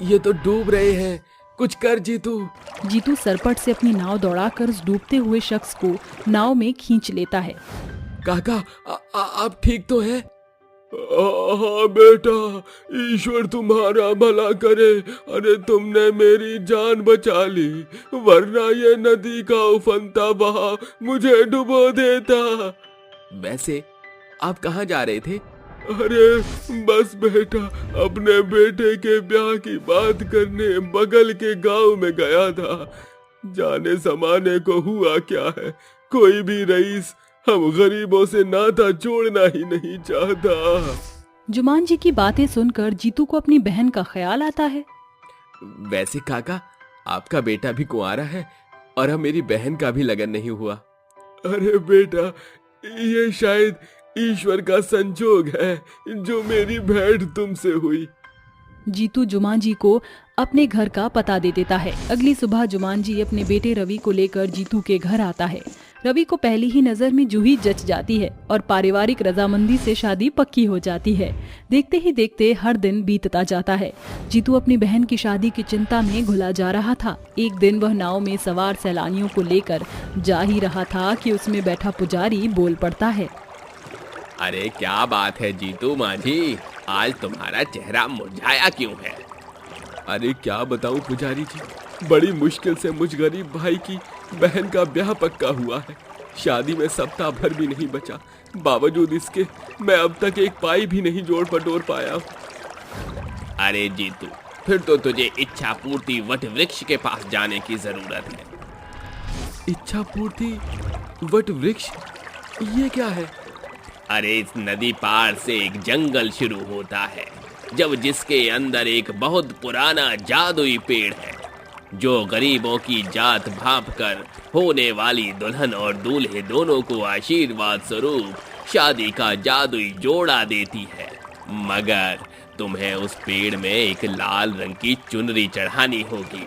ये तो डूब रहे हैं, कुछ कर जीतू। जीतू सरपट से अपनी नाव दौड़ाकर उस डूबते हुए शख्स को नाव में खींच लेता है। काका, आप ठीक तो हैं? हाँ बेटा, ईश्वर तुम्हारा भला करे। अरे तुमने मेरी जान बचा ली, वरना ये नदी का उफनता बहाव मुझे डुबो देता। वैसे आप कहाँ जा रहे थे? अरे बस बेटा, अपने बेटे के ब्याह की बात करने बगल के गांव में गया था। जाने समाने को हुआ क्या है, कोई भी रईस हम गरीबों से नाता जोड़ना ही नहीं चाहता। जुमान जी की बातें सुनकर जीतू को अपनी बहन का ख्याल आता है। वैसे काका, आपका बेटा भी कुंवारा है और अब मेरी बहन का भी लगन नहीं हुआ। अरे बेटा, ये शायद ईश्वर का संजोग है जो मेरी भेंट तुमसे हुई। जीतू जुमान जी को अपने घर का पता दे देता है। अगली सुबह जुमान जी अपने बेटे रवि को लेकर जीतू के घर आता है। रवि को पहली ही नजर में जूही जच जाती है और पारिवारिक रजामंदी से शादी पक्की हो जाती है। देखते ही देखते हर दिन बीतता जाता है। जीतू अपनी बहन की शादी की चिंता में घुला जा रहा था। एक दिन वह नाव में सवार सैलानियों को लेकर जा ही रहा था कि उसमें बैठा पुजारी बोल पड़ता है। अरे क्या बात है जीतू माझी, आज तुम्हारा चेहरा मुरझाया क्यों है? अरे क्या बताऊं पुजारी जी, बड़ी मुश्किल से मुझ गरीब भाई की बहन का ब्याह पक्का हुआ है। शादी में सप्ताह भर भी नहीं बचा, बावजूद इसके मैं अब तक एक पाई भी नहीं जोड़ पटोर पाया। अरे जीतू, फिर तो तुझे इच्छा पूर्ति वट वृक्ष के पास जाने की जरूरत है। इच्छा पूर्ति वट वृक्ष, ये क्या है? अरे इस नदी पार से एक जंगल शुरू होता है, जब जिसके अंदर एक बहुत पुराना जादुई पेड़ है, जो गरीबों की जात भाप कर होने वाली दुल्हन और दूल्हे दोनों को आशीर्वाद स्वरूप शादी का जादुई जोड़ा देती है। मगर तुम्हें उस पेड़ में एक लाल रंग की चुनरी चढ़ानी होगी।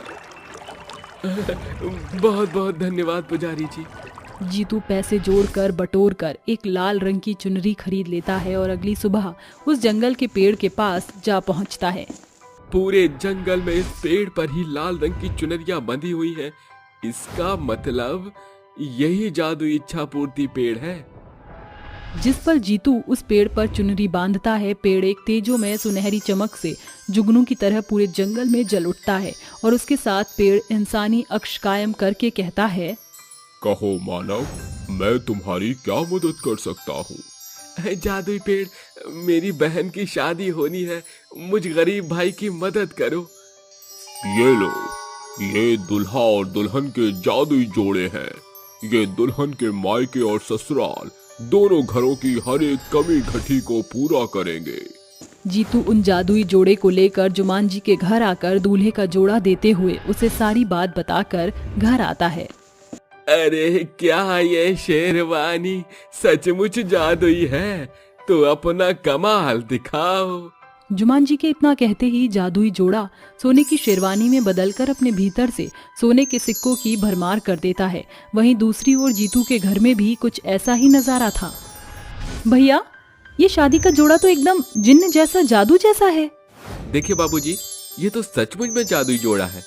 बहुत बहुत धन्यवाद पुजारी जी। जीतू पैसे जोड़कर बटोर कर एक लाल रंग की चुनरी खरीद लेता है और अगली सुबह उस जंगल के पेड़ के पास जा पहुंचता है। पूरे जंगल में इस पेड़ पर ही लाल रंग की चुनरियां बंधी हुई हैं। इसका मतलब यही जादुई इच्छा पूर्ति पेड़ है। जिस पर जीतू उस पेड़ पर चुनरी बांधता है, पेड़ एक तेजोमय सुनहरी चमक से जुगनू की तरह पूरे जंगल में जल उठता है और उसके साथ पेड़ इंसानी अक्ष कायम करके कहता है, कहो मानव, मैं तुम्हारी क्या मदद कर सकता हूँ? जादुई पेड़, मेरी बहन की शादी होनी है, मुझ गरीब भाई की मदद करो। ये लो, ये दुल्हा और दुल्हन के जादुई जोड़े हैं। ये दुल्हन के मायके और ससुराल दोनों घरों की हर एक कमी घटी को पूरा करेंगे। जीतू उन जादुई जोड़े को लेकर जुमान जी के घर आकर दूल्हे का जोड़ा देते हुए उसे सारी बात बताकर घर आता है। अरे क्या ये शेरवानी सचमुच जादुई है? तो अपना कमाल दिखाओ। जुमान जी के इतना कहते ही जादुई जोड़ा सोने की शेरवानी में बदलकर अपने भीतर से सोने के सिक्कों की भरमार कर देता है। वहीं दूसरी ओर जीतू के घर में भी कुछ ऐसा ही नजारा था। भैया, ये शादी का जोड़ा तो एकदम जिन्न जैसा, जादू जैसा है। देखिए बाबूजी, ये तो सचमुच में जादुई जोड़ा है।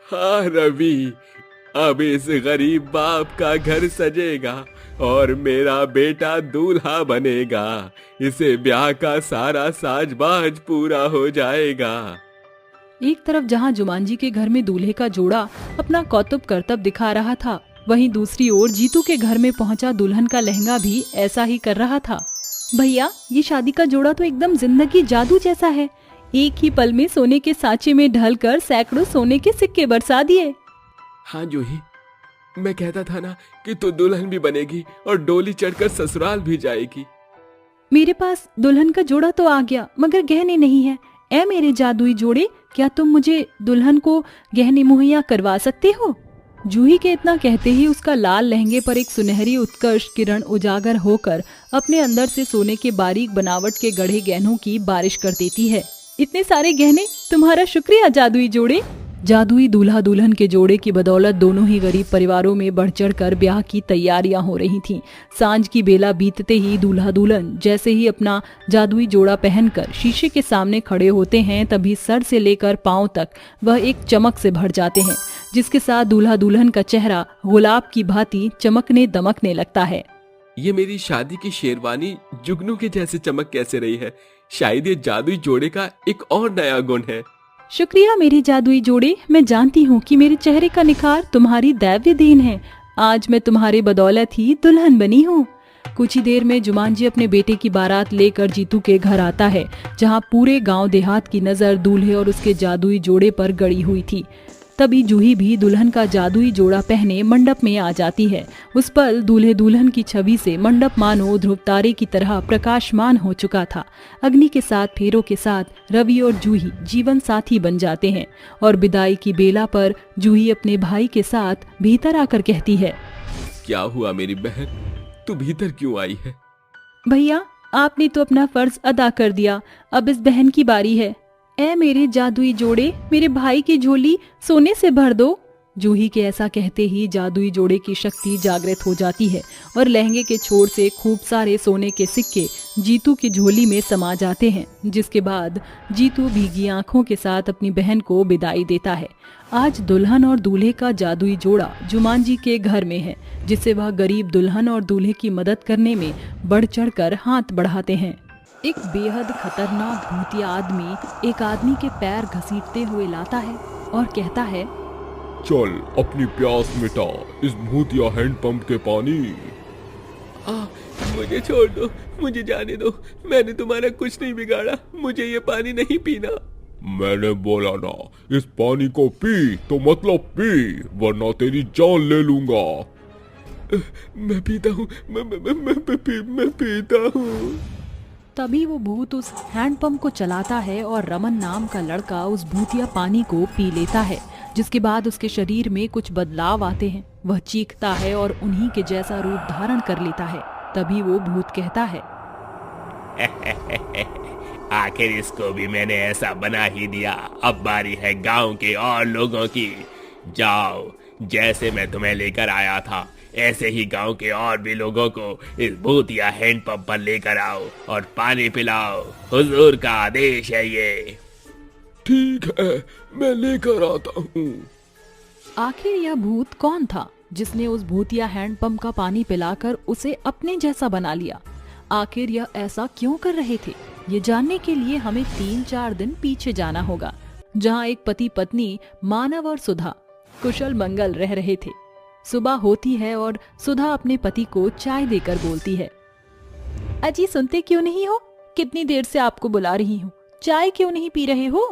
हाँ रवि, अब इस गरीब बाप का घर सजेगा और मेरा बेटा दूल्हा बनेगा। इसे ब्याह का सारा साज-बाज पूरा हो जाएगा। एक तरफ जहां जुमान जी के घर में दूल्हे का जोड़ा अपना कौतुक करतब दिखा रहा था, वहीं दूसरी ओर जीतू के घर में पहुंचा दुल्हन का लहंगा भी ऐसा ही कर रहा था। भैया, ये शादी का जोड़ा तो एकदम जिंदगी जादू जैसा है। एक ही पल में सोने के सांचे में ढलकर सैकड़ों सोने के सिक्के बरसा दिए। हाँ जूही, मैं कहता था ना कि तू दुल्हन भी बनेगी और डोली चढ़कर ससुराल भी जाएगी। मेरे पास दुल्हन का जोड़ा तो आ गया, मगर गहने नहीं है। ऐ मेरे जादुई जोड़े, क्या तुम मुझे दुल्हन को गहने मुहैया करवा सकते हो? जूही के इतना कहते ही उसका लाल लहंगे पर एक सुनहरी उत्कर्ष किरण उजागर होकर अपने अंदर से सोने के बारीक बनावट के गढ़े गहनों की बारिश कर देती है। इतने सारे गहने, तुम्हारा शुक्रिया जादुई जोड़े। जादुई दूल्हा दुल्हन के जोड़े की बदौलत दोनों ही गरीब परिवारों में बढ़ चढ़कर ब्याह की तैयारियां हो रही थीं। सांझ की बेला बीतते ही दूल्हा दुल्हन जैसे ही अपना जादुई जोड़ा पहनकर शीशे के सामने खड़े होते हैं, तभी सर से लेकर पांव तक वह एक चमक से भर जाते हैं, जिसके साथ दूल्हा दुल्हन का चेहरा गुलाब की भांति चमकने दमकने लगता है। ये मेरी शादी की शेरवानी जुगनू के जैसे चमक कैसे रही है? शायद ये जादुई जोड़े का एक और नया गुण है। शुक्रिया मेरे जादुई जोड़े, मैं जानती हूँ कि मेरे चेहरे का निखार तुम्हारी दैव्य देन है। आज मैं तुम्हारे बदौलत ही दुल्हन बनी हूँ। कुछ ही देर में जुमान जी अपने बेटे की बारात लेकर जीतू के घर आता है, जहाँ पूरे गांव देहात की नजर दूल्हे और उसके जादुई जोड़े पर गड़ी हुई थी। तभी जूही भी दुल्हन का जादुई जोड़ा पहने मंडप में आ जाती है। उस पल दूल्हे दुल्हन की छवि से मंडप मानो ध्रुव तारे की तरह प्रकाशमान हो चुका था। अग्नि के साथ फेरों के साथ रवि और जूही जीवन साथी बन जाते हैं और विदाई की बेला पर जूही अपने भाई के साथ भीतर आकर कहती है, क्या हुआ मेरी बहन, तू भीतर क्यों आई है? भैया, आपने तो अपना फर्ज अदा कर दिया, अब इस बहन की बारी है। ऐ मेरे जादुई जोड़े, मेरे भाई की झोली सोने से भर दो। जूही के ऐसा कहते ही जादुई जोड़े की शक्ति जागृत हो जाती है और लहंगे के छोर से खूब सारे सोने के सिक्के जीतू की झोली में समा जाते हैं, जिसके बाद जीतू भीगी आंखों के साथ अपनी बहन को विदाई देता है। आज दुल्हन और दूल्हे का जादुई जोड़ा जुमान जी के घर में है, जिससे वह गरीब दुल्हन और दूल्हे की मदद करने में बढ़ चढ़कर हाथ बढ़ाते हैं। एक बेहद खतरनाक भूतिया आदमी एक आदमी के पैर घसीटते हुए लाता है और कहता है, चल अपनी प्यास मिटा इस भूतिया हैंडपंप के पानी। मुझे छोड़ दो, मुझे जाने दो, मैंने तुम्हारा कुछ नहीं बिगाड़ा, मुझे ये पानी नहीं पीना। मैंने बोला ना, इस पानी को पी तो मतलब पी, वरना तेरी जान ले लूंगा। मैं पीता हूँ, मैं पीता हूँ। तभी वो भूत उस हैंडपंप को चलाता है और रमन नाम का लड़का उस भूतिया पानी को पी लेता है, जिसके बाद उसके शरीर में कुछ बदलाव आते हैं। वह चीखता है और उन्हीं के जैसा रूप धारण कर लेता है। तभी वो भूत कहता है, आखिर इसको भी मैंने ऐसा बना ही दिया। अब बारी है गांव के और लोगों की। जाओ, जैसे मैं तुम्हें लेकर आया था ऐसे ही गांव के और भी लोगों को इस भूतिया हैंडपंप पर लेकर आओ और पानी पिलाओ। हुजूर का आदेश है ये। ठीक है, मैं लेकर आता हूँ। आखिर यह भूत कौन था जिसने उस भूतिया हैंडपंप का पानी पिलाकर उसे अपने जैसा बना लिया? आखिर यह ऐसा क्यों कर रहे थे? ये जानने के लिए हमें 3-4 दिन पीछे जाना होगा, जहाँ एक पति पत्नी मानव और सुधा कुशल मंगल रह रहे थे। सुबह होती है और सुधा अपने पति को चाय देकर बोलती है, अजी सुनते क्यों नहीं हो? कितनी देर से आपको बुला रही हूँ, चाय क्यों नहीं पी रहे हो?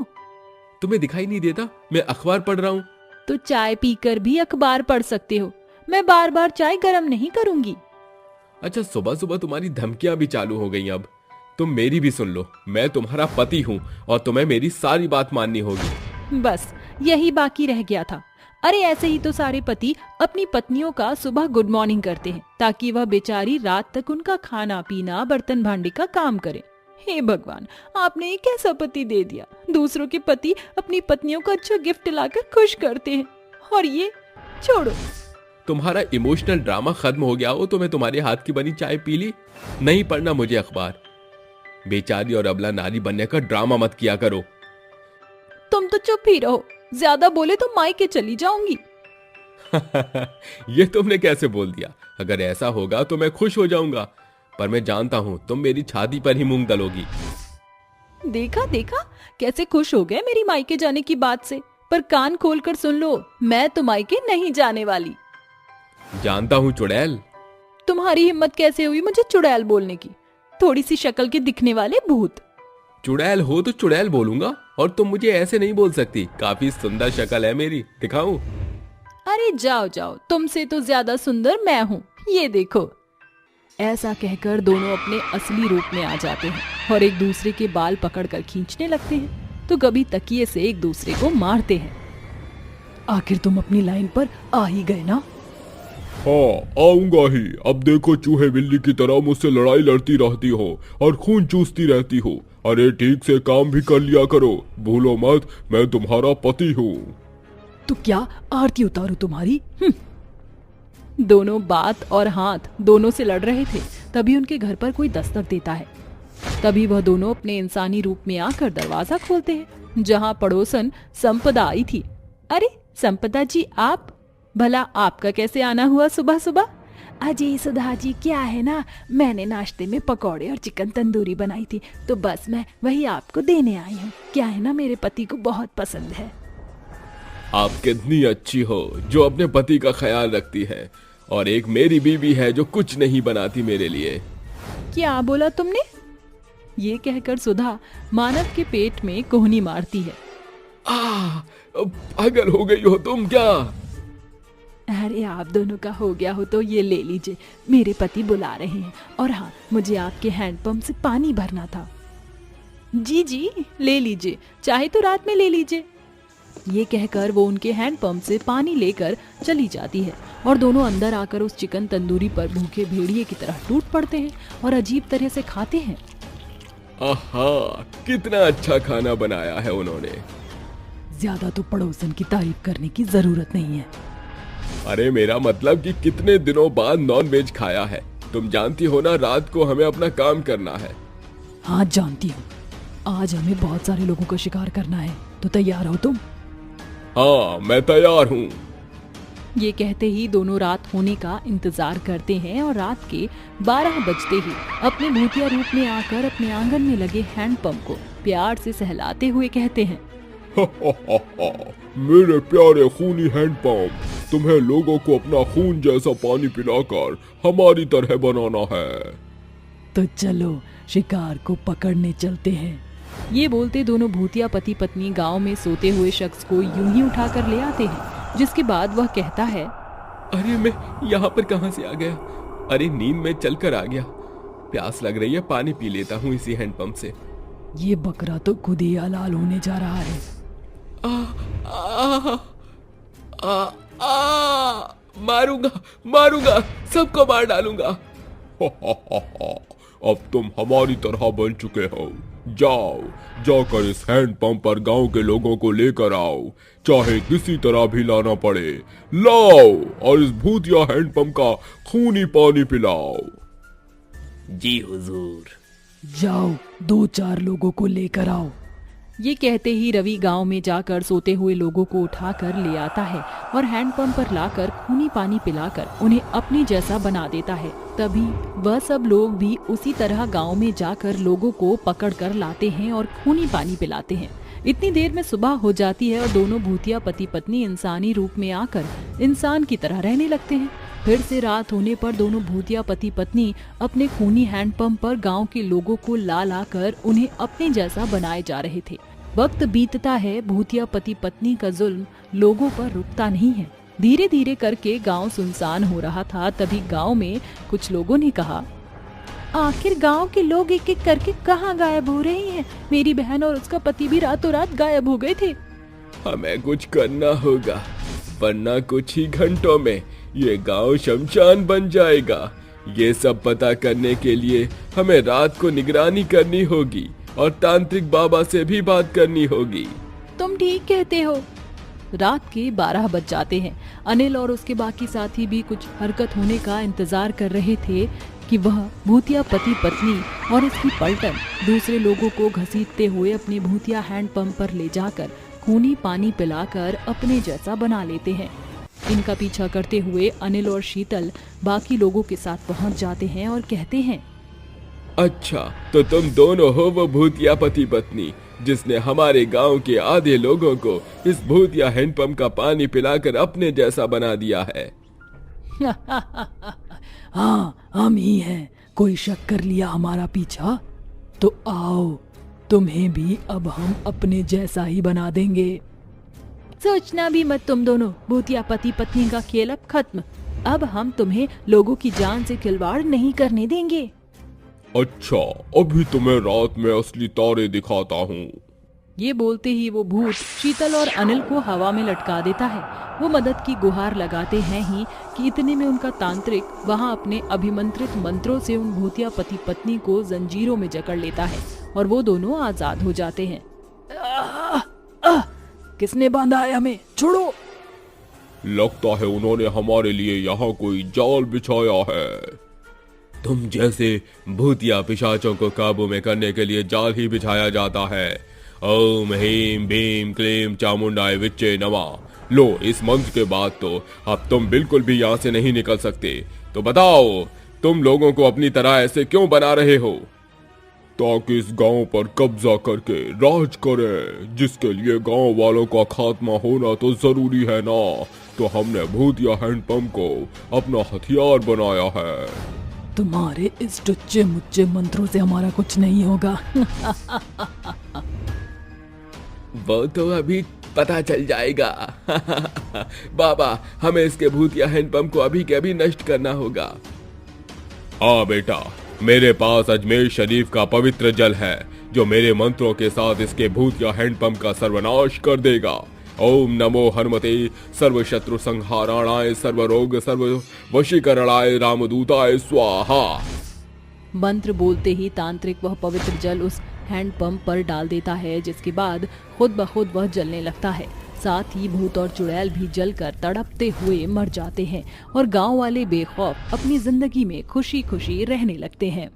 तुम्हें दिखाई नहीं देता मैं अखबार पढ़ रहा हूँ? तो चाय पीकर भी अखबार पढ़ सकते हो। मैं बार बार चाय गर्म नहीं करूंगी। अच्छा, सुबह सुबह तुम्हारी धमकियां भी चालू हो गई। अब तुम मेरी भी सुन लो। मैं तुम्हारा पति हूँ और तुम्हें मेरी सारी बात माननी होगी। बस यही बाकी रह गया था। अरे ऐसे ही तो सारे पति अपनी पत्नियों का सुबह गुड मॉर्निंग करते हैं, ताकि वह बेचारी रात तक उनका खाना पीना बर्तन भांडे का काम करे। हे भगवान, आपने एक ऐसा पति दे दिया। दूसरों के पति अपनी पत्नियों को अच्छा गिफ्ट लाकर खुश करते हैं, और ये छोड़ो। तुम्हारा इमोशनल ड्रामा खत्म हो गया हो तो मैं तुम्हारे हाथ की बनी चाय पी ली। नहीं पढ़ना मुझे अखबार। बेचारी और अबला नारी बनने का ड्रामा मत किया करो। तुम तो चुप ही रहो, ज्यादा बोले तो मायके चली जाऊंगी। ये तुमने कैसे बोल दिया? अगर ऐसा होगा तो मैं खुश हो जाऊंगा, पर मैं जानता हूँ तुम मेरी छाती पर ही मूंग दलोगी। देखा देखा कैसे खुश हो गए मेरी मायके जाने की बात से। पर कान खोलकर सुन लो, मैं तो मायके नहीं जाने वाली। जानता हूँ चुड़ैल। तुम्हारी हिम्मत कैसे हुई मुझे चुड़ैल बोलने की? थोड़ी सी शक्ल के दिखने वाले भूत। चुड़ैल हो तो चुड़ैल बोलूंगा, और तुम मुझे ऐसे नहीं बोल सकती। काफी सुंदर शक्ल है मेरी, दिखाऊं? अरे जाओ जाओ, तुमसे तो ज्यादा सुंदर मैं हूँ, ये देखो। ऐसा कहकर दोनों अपने असली रूप में आ जाते हैं और एक दूसरे के बाल पकड़कर खींचने लगते हैं, तो कभी तकिए से एक दूसरे को मारते हैं। आखिर तुम अपनी लाइन पर आ ही गए ना? हाँ, आऊंगा ही। अब देखो, चूहे बिल्ली की तरह मुझसे लड़ाई लड़ती रहती हो और खून चूसती रहती हो। अरे ठीक से काम भी कर लिया करो। भूलो मत, मैं तुम्हारा पति हूँ। तो क्या आरती उतारू तुम्हारी? दोनों बात और हाथ दोनों से लड़ रहे थे। तभी उनके घर पर कोई दस्तक देता है। तभी वह दोनों अपने इंसानी रूप में आकर दरवाजा खोलते हैं, जहाँ पड़ोसन संपदा आई थी। अरे संपदा जी, आप? भला आपका कैसे आना हुआ सुबह सुबह? अजी सुधा जी, क्या है ना, मैंने नाश्ते में पकौड़े और चिकन तंदूरी बनाई थी, तो बस मैं वही आपको देने आई हूँ। क्या है ना, मेरे पति को बहुत पसंद है। आप कितनी अच्छी हो जो अपने पति का ख्याल रखती है, और एक मेरी बीवी है जो कुछ नहीं बनाती मेरे लिए। क्या बोला तुमने? ये कहकर सुधा मानव के पेट में कोहनी मारती है। पागल हो गई हो तुम क्या? अरे आप दोनों का हो गया हो तो ये ले लीजिए, मेरे पति बुला रहे हैं। और हाँ, मुझे आपके हैंडपंप से पानी भरना था। जी जी ले लीजिए, चाहे तो रात में ले लीजिए। ये कहकर वो उनके हैंडपंप से पानी लेकर चली जाती है और दोनों अंदर आकर उस चिकन तंदूरी पर भूखे भेड़िए की तरह टूट पड़ते हैं और अजीब तरह से खाते हैं। आहा, कितना अच्छा खाना बनाया है उन्होंने। ज्यादा तो पड़ोसन की तारीफ करने की जरूरत नहीं है। अरे मेरा मतलब कि कितने दिनों बाद नॉन वेज खाया है। तुम जानती हो ना, रात को हमें अपना काम करना है। हाँ जानती हूँ, आज हमें बहुत सारे लोगों का शिकार करना है, तो तैयार हो तुम? हाँ मैं तैयार हूँ। ये कहते ही दोनों रात होने का इंतजार करते हैं और रात के 12 बजते ही अपने भूतिया रूप में आकर अपने आंगन में लगे हैंडपंप को प्यार से सहलाते हुए कहते हैं, मेरे प्यारे खूनी हैंडपंप, तुम्हें लोगों को अपना खून जैसा पानी पिलाकर हमारी तरह बनाना है। तो चलो शिकार को पकड़ने चलते हैं। ये बोलते दोनों भूतिया पति पत्नी गांव में सोते हुए शख्स को यूं ही उठाकर ले आते हैं, जिसके बाद वह कहता है, अरे मैं यहाँ पर कहाँ से आ गया? अरे नींद में चलकर आ गया। प्यास लग रही है, पानी पी लेता हूँ इसी हैंडपंप से। ये बकरा तो खुद ही हलाल होने जा रहा है। मारूंगा मारूंगा, सबको मार डालूंगा। अब तुम हमारी तरह बन चुके हो। जाओ, जाकर इस हैंडपंप पर गांव के लोगों को लेकर आओ, चाहे किसी तरह भी लाना पड़े। लाओ और इस भूतिया हैंडपंप का खूनी पानी पिलाओ। जी हुजूर। जाओ 2-4 लोगों को लेकर आओ। ये कहते ही रवि गांव में जाकर सोते हुए लोगों को उठाकर ले आता है और हैंडपंप पर लाकर खूनी पानी पिलाकर उन्हें अपने जैसा बना देता है। तभी वह सब लोग भी उसी तरह गांव में जाकर लोगों को पकड़कर लाते हैं और खूनी पानी पिलाते हैं। इतनी देर में सुबह हो जाती है और दोनों भूतिया पति पत्नी इंसानी रूप में आकर इंसान की तरह रहने लगते हैं। फिर से रात होने पर दोनों भूतिया पति पत्नी अपने खूनी हैंडपंप पर गांव के लोगों को ला ला कर उन्हें अपने जैसा बनाए जा रहे थे। वक्त बीतता है, भूतिया पति पत्नी का जुल्म लोगों पर रुकता नहीं है। धीरे धीरे करके गांव सुनसान हो रहा था। तभी गांव में कुछ लोगों ने कहा, आखिर गांव के लोग एक एक करके कहाँ गायब हो रहे हैं? मेरी बहन और उसका पति भी रातों रात गायब हो गए थे। हमें कुछ करना होगा, वरना कुछ ही घंटों में ये गांव शमशान बन जाएगा। ये सब पता करने के लिए हमें रात को निगरानी करनी होगी और तांत्रिक बाबा से भी बात करनी होगी। तुम ठीक कहते हो। रात के 12 बज जाते हैं। अनिल और उसके बाकी साथी भी कुछ हरकत होने का इंतजार कर रहे थे कि वह भूतिया पति पत्नी और इसकी पलटन दूसरे लोगों को घसीटते हुए अपने भूतिया हैंडपंप पर ले जाकर खूनी पानी पिलाकर अपने जैसा बना लेते हैं। इनका पीछा करते हुए अनिल और शीतल बाकी लोगों के साथ पहुंच जाते हैं और कहते हैं, अच्छा तो तुम दोनों हो वो भूतिया पति पत्नी जिसने हमारे गांव के आधे लोगों को इस भूतिया हैंडपंप का पानी पिलाकर अपने जैसा बना दिया है। हाँ, हम ही हैं। कोई शक कर लिया हमारा पीछा? तो आओ, तुम्हें भी अब हम अपने जैसा ही बना देंगे। सोचना भी मत तुम दोनों, भूतिया पति पत्नी का खेल अब खत्म। अब हम तुम्हें लोगों की जान से खिलवाड़ नहीं करने देंगे। अच्छा, अभी तुम्हें रात में असली तारे दिखाता हूँ। ये बोलते ही वो भूत शीतल और अनिल को हवा में लटका देता है। वो मदद की गुहार लगाते हैं ही कि इतने में उनका तांत्रिक वहाँ अपने अभिमंत्रित मंत्रों से उन भूतिया पति पत्नी को जंजीरों में जकड़ लेता है और वो दोनों आजाद हो जाते हैं। किसने बांधा है हमें? छोड़ो। लगता है उन्होंने हमारे लिए यहाँ कोई जाल बिछाया है। तुम जैसे भूतिया पिशाचों को काबू में करने के लिए जाल ही बिछाया जाता है। ओम ह्रीम भीम क्लीम चामुंडाय विच्चे नमः। लो, इस मंत्र के बाद तो अब तुम बिल्कुल भी यहाँ से नहीं निकल सकते। तो बताओ, तुम लोगों को अपनी तरह ऐसे क्यों बना रहे हो? ताकि इस गांव पर कब्जा करके राज करे, जिसके लिए गांव वालों का खात्मा होना तो जरूरी है ना। तो हमने भूतिया हैंडपंप को अपना हथियार बनाया है। तुम्हारे इस टुच्चे मुच्चे मंत्रों से हमारा कुछ नहीं होगा। वो तो अभी पता चल जाएगा। बाबा, हमें इसके भूतिया हैंडपंप को अभी के अभी नष्ट करना होगा। हाँ बेटा, मेरे पास अजमेर शरीफ का पवित्र जल है जो मेरे मंत्रों के साथ इसके भूतिया हैंडपंप का सर्वनाश कर देगा। ओम नमो हनुमते सर्वशत्रु संहाराणाय सर्वरोग सर्व वशीकरणाय रामदूताय स्वाहा। मंत्र बोलते ही तांत्रिक वह पवित्र जल उस हैंडपंप पर डाल देता है, जिसके बाद खुद ब खुद वह जलने लगता है। साथ ही भूत और चुड़ैल भी जलकर तड़पते हुए मर जाते हैं और गांव वाले बेखौफ अपनी जिंदगी में खुशी खुशी रहने लगते हैं।